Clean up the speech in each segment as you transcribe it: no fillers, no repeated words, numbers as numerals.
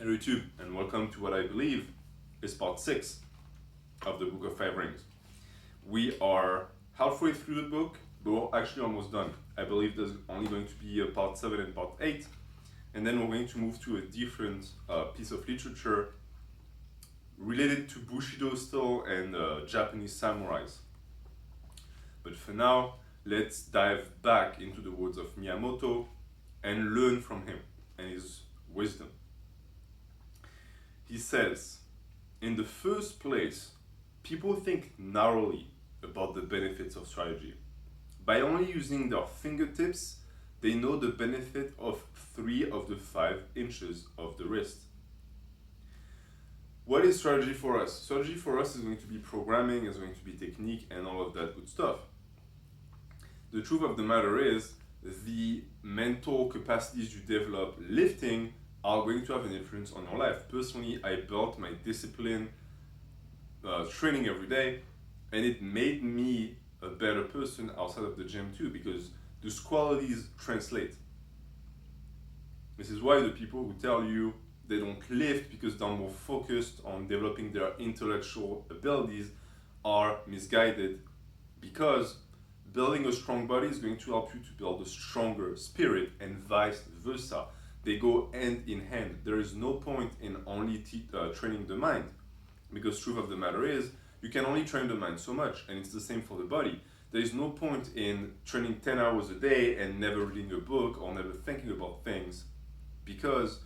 Hello YouTube, and welcome to what I believe is part 6 of the Book of Five Rings. We are halfway through the book, but we're actually almost done. I believe there's only going to be a part 7 and part 8, and then we're going to move to a different piece of literature related to Bushido style and Japanese samurais. But for now, let's dive back into the words of Miyamoto and learn from him and his wisdom. He says, in the first place, people think narrowly about the benefits of strategy. By only using their fingertips, they know the benefit of 3 of the 5 inches of the wrist. What is strategy for us? Strategy for us is going to be programming, is going to be technique, and all of that good stuff. The truth of the matter is, the mental capacities you develop lifting are going to have an influence on your life. Personally, I built my discipline training every day, and it made me a better person outside of the gym too, because those qualities translate. This is why the people who tell you they don't lift because they're more focused on developing their intellectual abilities are misguided, because building a strong body is going to help you to build a stronger spirit, and vice versa. They go hand in hand. There is no point in only training the mind, because truth of the matter is, you can only train the mind so much, and it's the same for the body. There is no point in training 10 hours a day and never reading a book or never thinking about things, because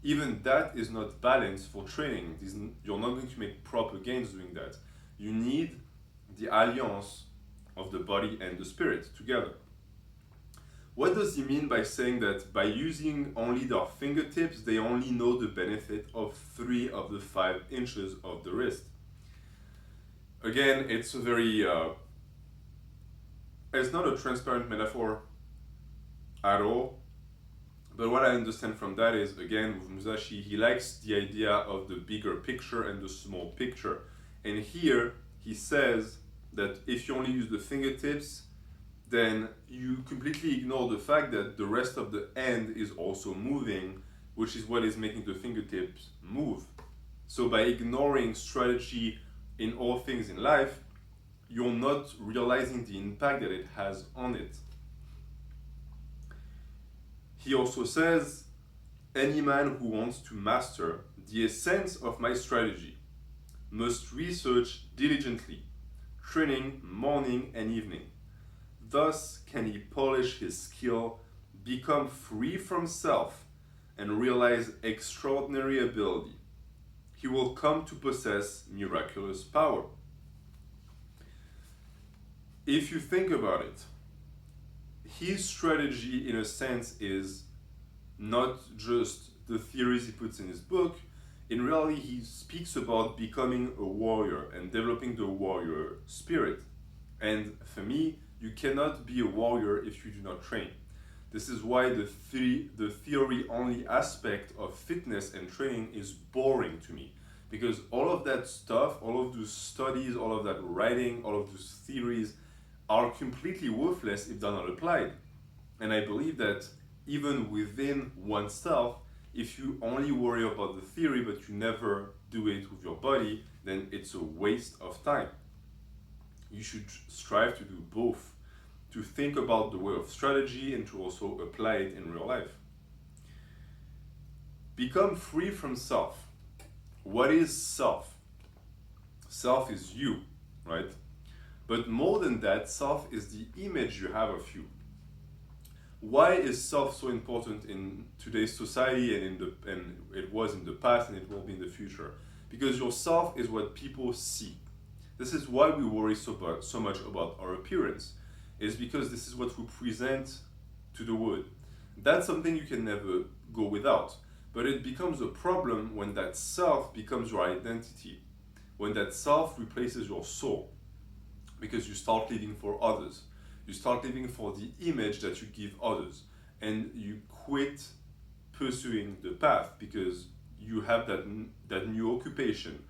even that is not balanced for training. You're not going to make proper gains doing that. You need the alliance of the body and the spirit together. What does he mean by saying that by using only their fingertips, they only know the benefit of 3 of the 5 inches of the wrist? Again, it's a very, it's not a transparent metaphor at all. But what I understand from that is, again, with Musashi, he likes the idea of the bigger picture and the small picture. And here, he says that if you only use the fingertips, then you completely ignore the fact that the rest of the hand is also moving, which is what is making the fingertips move. So by ignoring strategy in all things in life, you're not realizing the impact that it has on it. He also says, any man who wants to master the essence of my strategy must research diligently, training morning and evening. Thus can he polish his skill, become free from self, and realize extraordinary ability. He will come to possess miraculous power. If you think about it, his strategy in a sense is not just the theories he puts in his book. In reality, he speaks about becoming a warrior and developing the warrior spirit. And for me, you cannot be a warrior if you do not train. This is why the theory-only aspect of fitness and training is boring to me. Because all of that stuff, all of those studies, all of that writing, all of those theories are completely worthless if they're not applied. And I believe that even within oneself, if you only worry about the theory but you never do it with your body, then it's a waste of time. You should strive to do both, to think about the way of strategy and to also apply it in real life. Become free from self. What is self? Self is you, right? But more than that, self is the image you have of you. Why is self so important in today's society and it was in the past and it will be in the future? Because your self is what people see. This is why we worry so much about our appearance. It's because this is what we present to the world. That's something you can never go without. But it becomes a problem when that self becomes your identity. When that self replaces your soul. Because you start living for others. You start living for the image that you give others. And you quit pursuing the path because you have that new occupation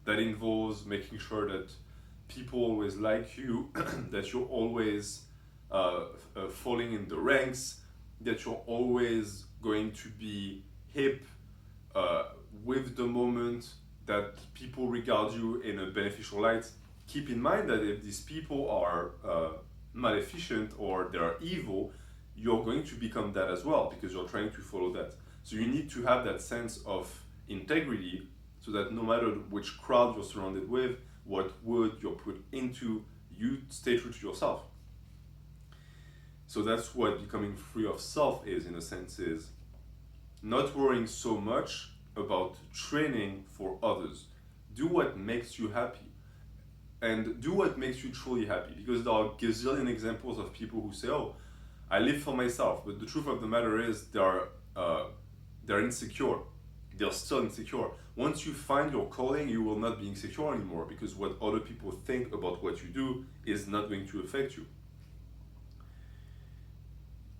that involves making sure that people always like you, that you're always falling in the ranks, that you're always going to be hip with the moment, that people regard you in a beneficial light. Keep in mind that if these people are maleficent or they are evil, you're going to become that as well because you're trying to follow that. So you need to have that sense of integrity so that no matter which crowd you're surrounded with, what wood you're put into, you stay true to yourself. So that's what becoming free of self is, in a sense, is not worrying so much about training for others. Do what makes you happy. And do what makes you truly happy. Because there are gazillion examples of people who say, oh, I live for myself. But the truth of the matter is they're insecure. They're still insecure. Once you find your calling, you will not be insecure anymore because what other people think about what you do is not going to affect you.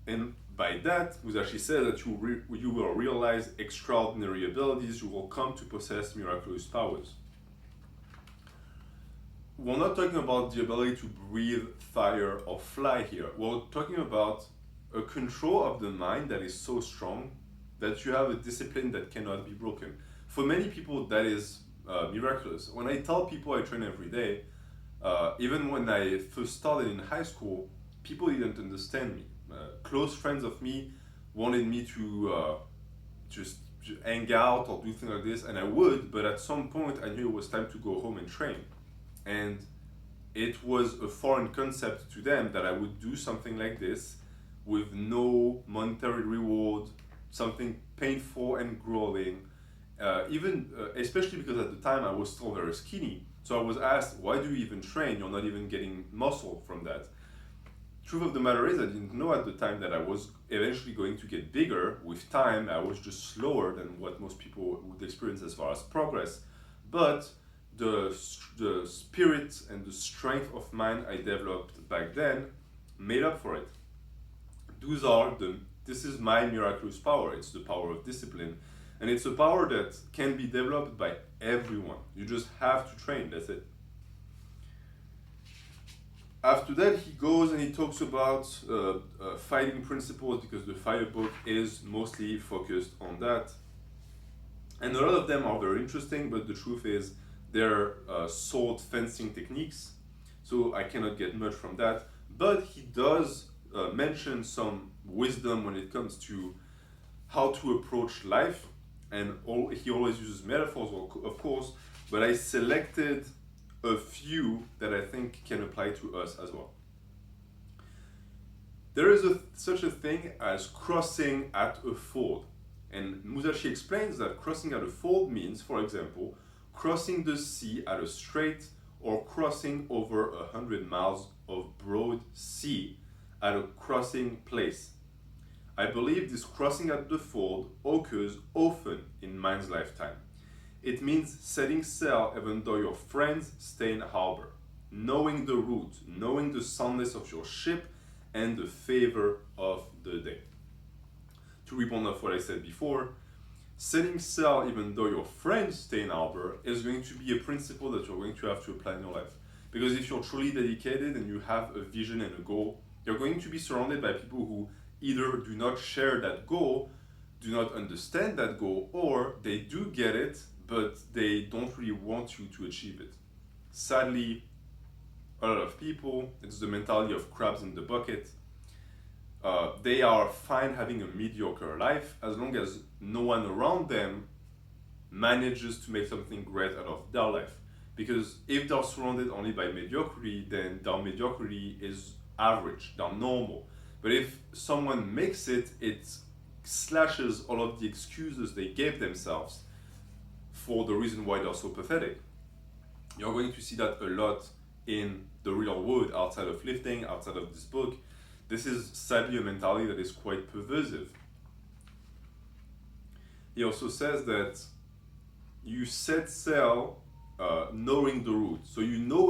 And by that, Musashi says that you will realize extraordinary abilities, you will come to possess miraculous powers. We're not talking about the ability to breathe fire or fly here. We're talking about a control of the mind that is so strong that you have a discipline that cannot be broken. For many people, that is miraculous. When I tell people I train every day, even when I first started in high school, people didn't understand me. Close friends of me wanted me to just hang out or do things like this, and I would, but at some point I knew it was time to go home and train. And it was a foreign concept to them that I would do something like this with no monetary reward, something painful and grueling, especially because at the time I was still very skinny. So I was asked, why do you even train? You're not even getting muscle from that. Truth of the matter is, I didn't know at the time that I was eventually going to get bigger. With time, I was just slower than what most people would experience as far as progress. But the spirit and the strength of mind I developed back then made up for it. This is my miraculous power. It's the power of discipline. And it's a power that can be developed by everyone. You just have to train, that's it. After that, he goes and he talks about fighting principles because the fire book is mostly focused on that. And a lot of them are very interesting, but the truth is they're sword fencing techniques, so I cannot get much from that. But he does mention some wisdom when it comes to how to approach life, and he always uses metaphors, of course, but I selected a few that I think can apply to us as well. There is such a thing as crossing at a ford. And Musashi explains that crossing at a ford means, for example, crossing the sea at a strait or crossing over 100 miles of broad sea at a crossing place. I believe this crossing at the ford occurs often in man's lifetime. It means setting sail even though your friends stay in harbor, knowing the route, knowing the soundness of your ship, and the favor of the day. To rebound off what I said before, setting sail even though your friends stay in harbor is going to be a principle that you're going to have to apply in your life. Because if you're truly dedicated and you have a vision and a goal, you're going to be surrounded by people who either do not share that goal, do not understand that goal, or they do get it, but they don't really want you to achieve it. Sadly, a lot of people, it's the mentality of crabs in the bucket. They are fine having a mediocre life as long as no one around them manages to make something great out of their life. Because if they're surrounded only by mediocrity, then their mediocrity is average, they're normal. But if someone makes it, it slashes all of the excuses they gave themselves for the reason why they're so pathetic. You're going to see that a lot in the real world, outside of lifting, outside of this book. This is sadly a mentality that is quite pervasive. He also says that you set sail knowing the route, so you know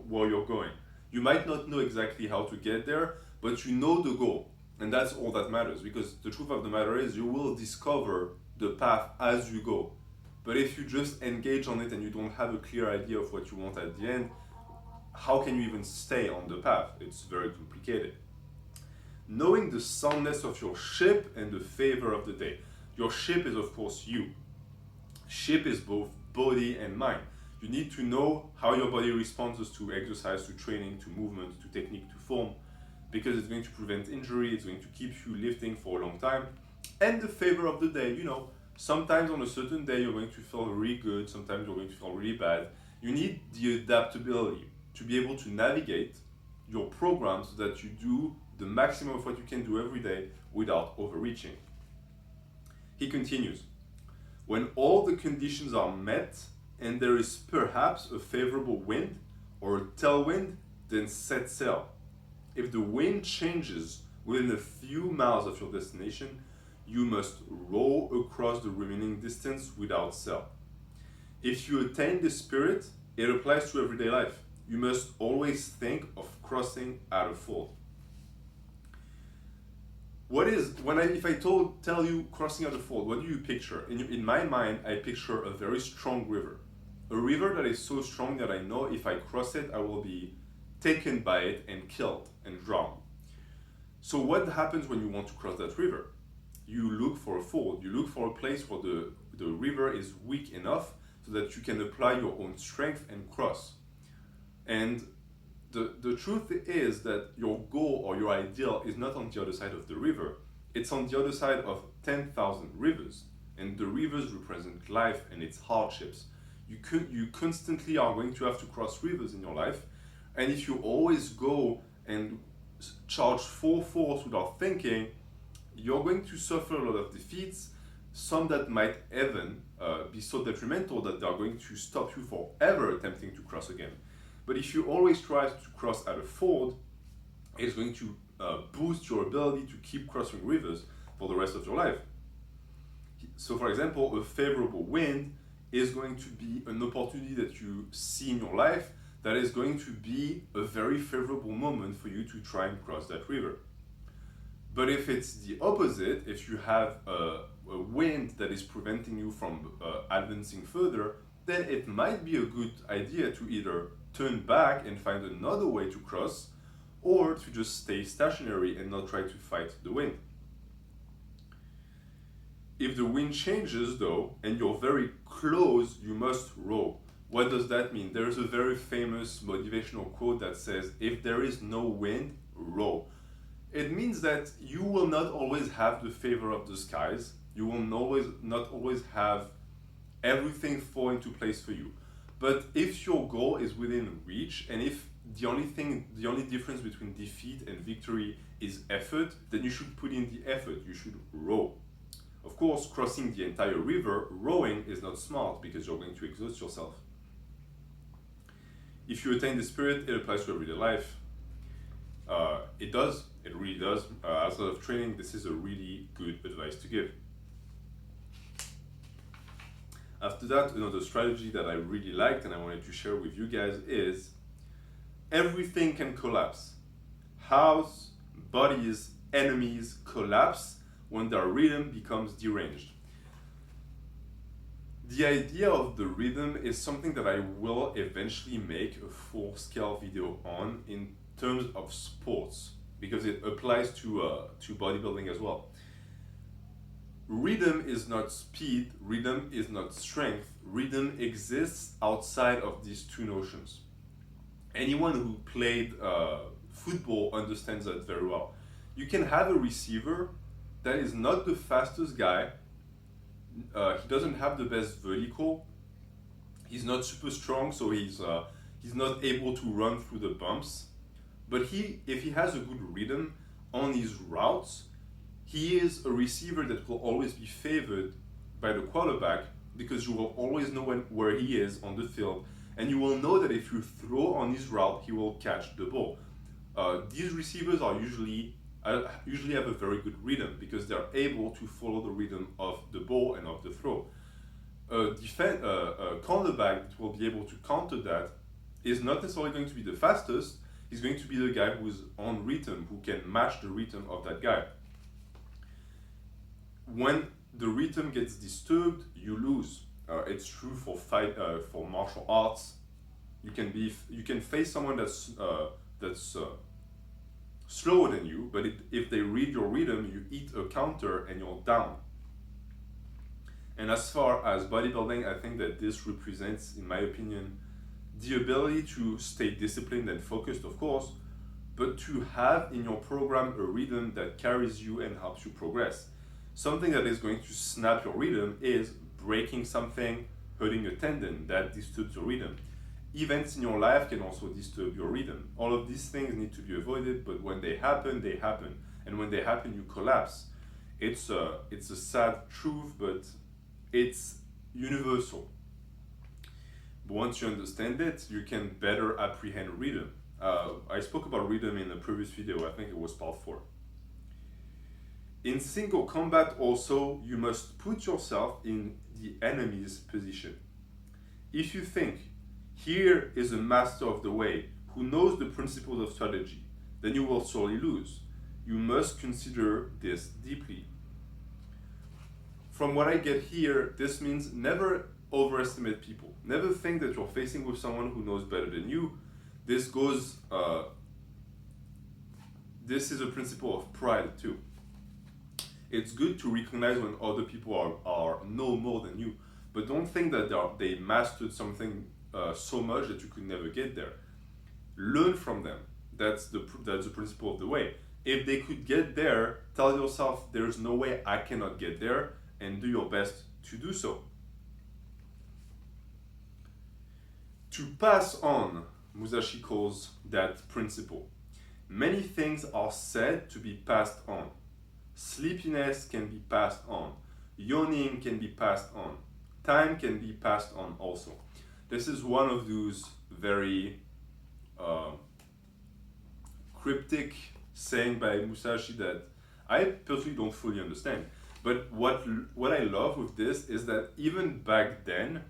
where you're going. You might not know exactly how to get there, but you know the goal, and that's all that matters, because the truth of the matter is you will discover the path as you go. But if you just engage on it and you don't have a clear idea of what you want at the end, how can you even stay on the path? It's very complicated. Knowing the soundness of your ship and the favor of the day. Your ship is, of course, you. Ship is both body and mind. You need to know how your body responds to exercise, to training, to movement, to technique, to form, because it's going to prevent injury, it's going to keep you lifting for a long time. And the favor of the day, you know, sometimes on a certain day you're going to feel really good, sometimes you're going to feel really bad. You need the adaptability to be able to navigate your program so that you do the maximum of what you can do every day without overreaching. He continues, when all the conditions are met and there is perhaps a favorable wind or a tailwind, then set sail. If the wind changes within a few miles of your destination, you must row across the remaining distance without sail. If you attain this spirit, it applies to everyday life. You must always think of crossing at a ford. If I tell you crossing at a ford, what do you picture? In my mind, I picture a very strong river. A river that is so strong that I know if I cross it, I will be taken by it and killed and drowned. So what happens when you want to cross that river? You look for a ford. You look for a place where the river is weak enough so that you can apply your own strength and cross. And the truth is that your goal or your ideal is not on the other side of the river. It's on the other side of 10,000 rivers. And the rivers represent life and its hardships. You constantly are going to have to cross rivers in your life. And if you always go and charge full force without thinking, you're going to suffer a lot of defeats, some that might even be so detrimental that they're going to stop you forever attempting to cross again. But if you always try to cross at a ford, it's going to boost your ability to keep crossing rivers for the rest of your life. So for example, a favorable wind is going to be an opportunity that you see in your life that is going to be a very favorable moment for you to try and cross that river. But if it's the opposite, if you have a wind that is preventing you from advancing further, then it might be a good idea to either turn back and find another way to cross, or to just stay stationary and not try to fight the wind. If the wind changes though, and you're very close, you must row. What does that mean? There's a very famous motivational quote that says, if there is no wind, row. It means that you will not always have the favor of the skies. You will not always have everything fall into place for you. But if your goal is within reach, and if the only difference between defeat and victory is effort, then you should put in the effort. You should row. Of course, crossing the entire river, rowing is not smart because you're going to exhaust yourself. If you attain the spirit, it applies to everyday life. It does. It really does. As of training, this is a really good advice to give. After that, another strategy that I really liked and I wanted to share with you guys is everything can collapse. House, bodies, enemies collapse when their rhythm becomes deranged. The idea of the rhythm is something that I will eventually make a full-scale video on in terms of sports, because it applies to bodybuilding as well. Rhythm is not speed, rhythm is not strength, rhythm exists outside of these two notions. Anyone who played football understands that very well. You can have a receiver that is not the fastest guy, he doesn't have the best vertical, he's not super strong, so he's not able to run through the bumps, but if he has a good rhythm on his routes, he is a receiver that will always be favored by the quarterback because you will always know where he is on the field, and you will know that if you throw on his route, he will catch the ball. These receivers are usually have a very good rhythm because they're able to follow the rhythm of the ball and of the throw. A cornerback that will be able to counter that is not necessarily going to be the fastest, he's going to be the guy who's on rhythm, who can match the rhythm of that guy. When the rhythm gets disturbed, you lose. It's true for for martial arts. You can face someone that's slower than you, but if they read your rhythm, you eat a counter and you're down. And as far as bodybuilding, I think that this represents, in my opinion, the ability to stay disciplined and focused, of course, but to have in your program a rhythm that carries you and helps you progress. Something that is going to snap your rhythm is breaking something, hurting a tendon that disturbs your rhythm. Events in your life can also disturb your rhythm. All of these things need to be avoided, but when they happen, they happen. And when they happen, you collapse. It's a sad truth, but it's universal. But once you understand it, you can better apprehend rhythm. I spoke about rhythm in the previous video, I think it was part 4. In single combat also, you must put yourself in the enemy's position. If you think, here is a master of the way who knows the principles of strategy, then you will surely lose. You must consider this deeply. From what I get here, this means never overestimate people. Never think that you're facing with someone who knows better than you. This is a principle of pride too. It's good to recognize when other people are know more than you, but don't think that they mastered something so much that you could never get there. Learn from them. That's the principle of the way. If they could get there, tell yourself there's no way I cannot get there, and do your best to do so. To pass on, Musashi calls that principle. Many things are said to be passed on. Sleepiness can be passed on. Yawning can be passed on. Time can be passed on also. This is one of those very cryptic saying by Musashi that I personally don't fully understand. But what I love with this is that even back then,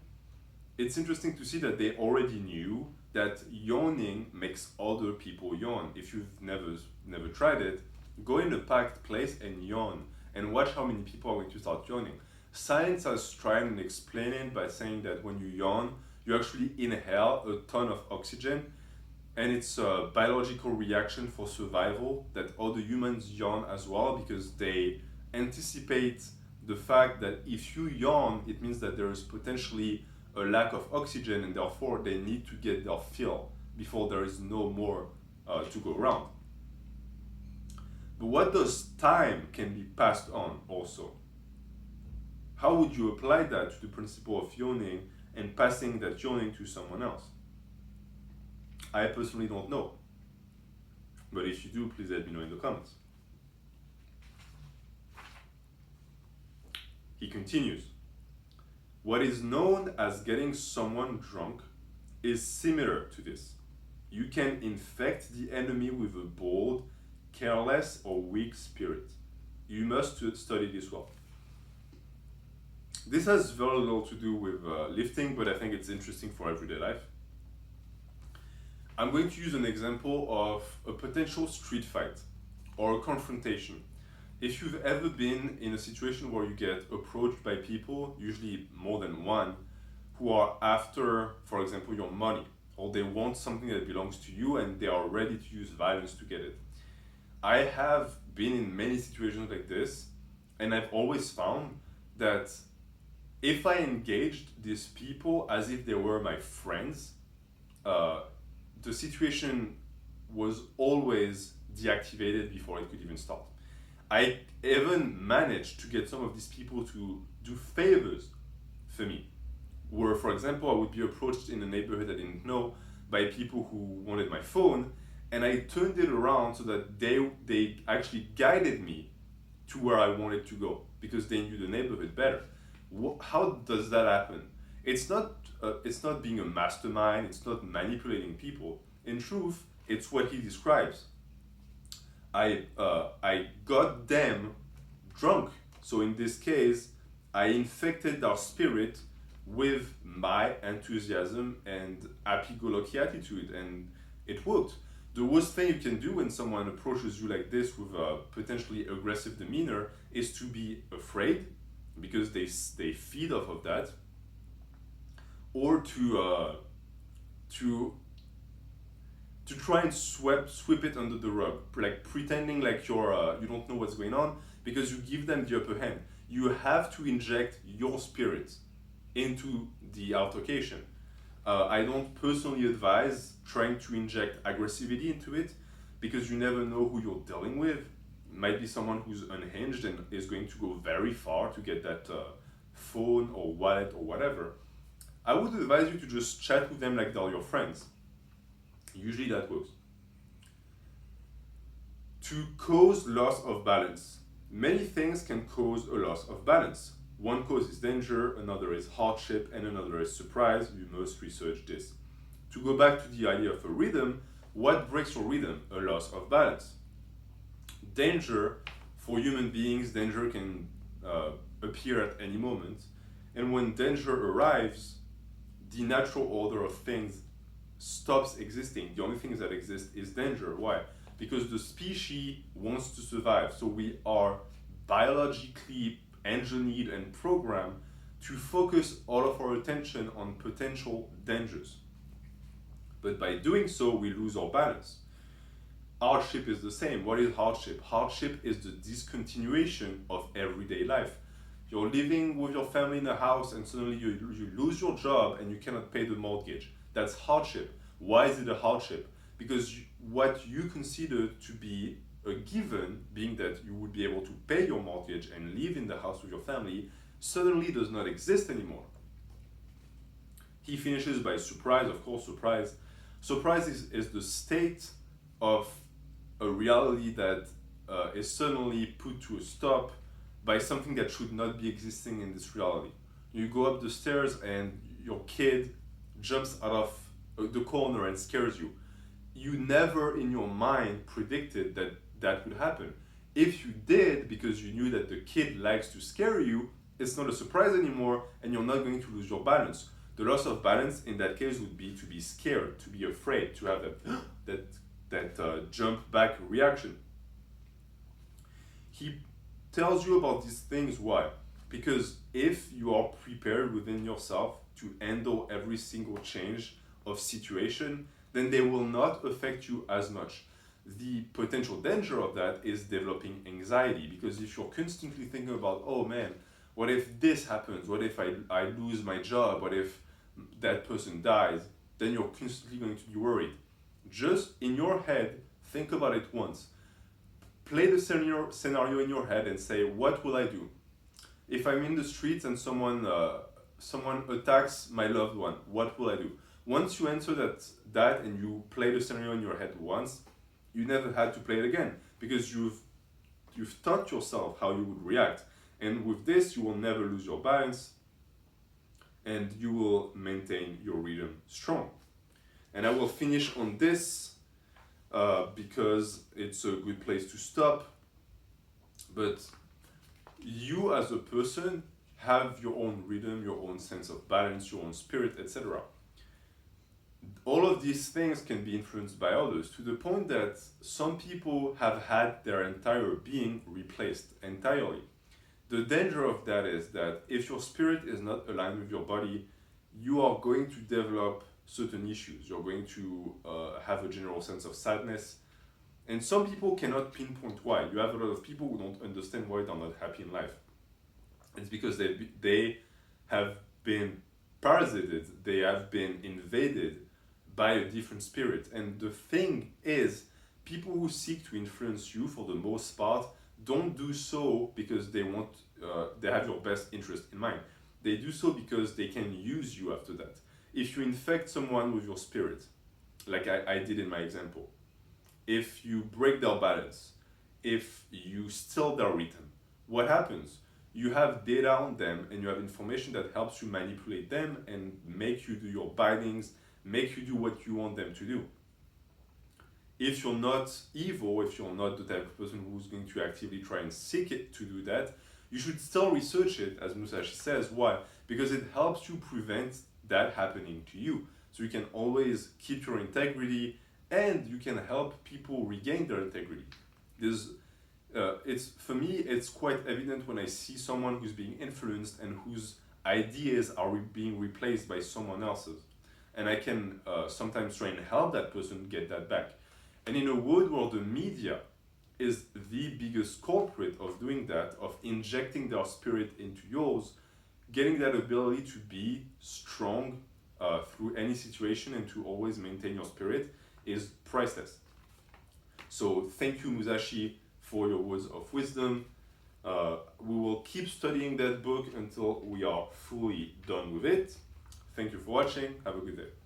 it's interesting to see that they already knew that yawning makes other people yawn. If you've never tried it, go in a packed place and yawn and watch how many people are going to start yawning. Science has tried and explained it by saying that when you yawn, you actually inhale a ton of oxygen, and it's a biological reaction for survival that other humans yawn as well, because they anticipate the fact that if you yawn, it means that there is potentially a lack of oxygen, and therefore they need to get their fill before there is no more to go around. But what does time can be passed on also? How would you apply that to the principle of yawning and passing that yawning to someone else? I personally don't know. But if you do, please let me know in the comments. He continues. What is known as getting someone drunk is similar to this. You can infect the enemy with a bold, careless, or weak spirit. You must study this well. This has very little to do with lifting, but I think it's interesting for everyday life. I'm going to use an example of a potential street fight or a confrontation. If you've ever been in a situation where you get approached by people, usually more than one, who are after, for example, your money, or they want something that belongs to you and they are ready to use violence to get it. I have been in many situations like this, and I've always found that if I engaged these people as if they were my friends, the situation was always deactivated before it could even start. I even managed to get some of these people to do favors for me, where, for example, I would be approached in a neighborhood I didn't know by people who wanted my phone, and I turned it around so that they actually guided me to where I wanted to go because they knew the neighborhood better. How does that happen? It's not being a mastermind, it's not manipulating people. In truth, it's what he describes. I got them drunk. So in this case, I infected their spirit with my enthusiasm and happy-go-lucky attitude, and it worked. The worst thing you can do when someone approaches you like this with a potentially aggressive demeanor is to be afraid, because they feed off of that, or to try and sweep it under the rug, like pretending like you don't know what's going on, because you give them the upper hand. you have to inject your spirit into the altercation. I don't personally advise trying to inject aggressivity into it because you never know who you're dealing with. It might be someone who's unhinged and is going to go very far to get that phone or wallet or whatever. I would advise you to just chat with them like they're your friends. Usually that works. To cause loss of balance. Many things can cause a loss of balance. One cause is danger, another is hardship, and another is surprise. You must research this. To go back to the idea of a rhythm, what breaks your rhythm? A loss of balance. Danger, for human beings, danger can appear at any moment. And when danger arrives, the natural order of things stops existing. The only thing that exists is danger. Why? Because the species wants to survive. So we are biologically engineered and programmed to focus all of our attention on potential dangers. But by doing so, we lose our balance. Hardship is the same. What is hardship? Hardship is the discontinuation of everyday life. You're living with your family in a house and suddenly you lose your job and you cannot pay the mortgage. That's hardship. Why is it a hardship? Because what you consider to be a given, being that you would be able to pay your mortgage and live in the house with your family, suddenly does not exist anymore. He finishes by surprise, of course, surprise. Surprise is the state of a reality that is suddenly put to a stop by something that should not be existing in this reality. You go up the stairs and your kid jumps out of the corner and scares you. You never in your mind predicted that that would happen. If you did, because you knew that the kid likes to scare you, it's not a surprise anymore and you're not going to lose your balance. The loss of balance in that case would be to be scared, to be afraid, to have that jump back reaction. He tells you about these things. Why? Because if you are prepared within yourself to handle every single change of situation, then they will not affect you as much. The potential danger of that is developing anxiety, because if you're constantly thinking about, oh man, what if this happens? What if I lose my job? What if that person dies? Then you're constantly going to be worried. Just in your head, think about it once. Play the scenario in your head and say, what will I do? If I'm in the streets and someone attacks my loved one, what will I do? Once you answer that and you play the scenario in your head once, you never had to play it again, because you've taught yourself how you would react. And with this, you will never lose your balance and you will maintain your rhythm strong. And I will finish on this because it's a good place to stop. But you as a person have your own rhythm, your own sense of balance, your own spirit, etc. All of these things can be influenced by others, to the point that some people have had their entire being replaced entirely. The danger of that is that if your spirit is not aligned with your body, you are going to develop certain issues. You're going to have a general sense of sadness. And some people cannot pinpoint why. You have a lot of people who don't understand why they're not happy in life. It's because they have been parasited, they have been invaded by a different spirit. And the thing is, people who seek to influence you, for the most part, don't do so because they have your best interest in mind. They do so because they can use you after that. If you infect someone with your spirit, like I did in my example, if you break their balance, if you steal their rhythm, what happens? You have data on them and you have information that helps you manipulate them and make you do your bindings, make you do what you want them to do. If you're not evil, if you're not the type of person who's going to actively try and seek it to do that, you should still research it, as Musashi says. Why? Because it helps you prevent that happening to you. So you can always keep your integrity and you can help people regain their integrity. For me, it's quite evident when I see someone who's being influenced and whose ideas are being replaced by someone else's. And I can sometimes try and help that person get that back. And in a world where the media is the biggest culprit of doing that, of injecting their spirit into yours, getting that ability to be strong through any situation and to always maintain your spirit is priceless. So thank you, Musashi, for your words of wisdom. We will keep studying that book until we are fully done with it. Thank you for watching. Have a good day.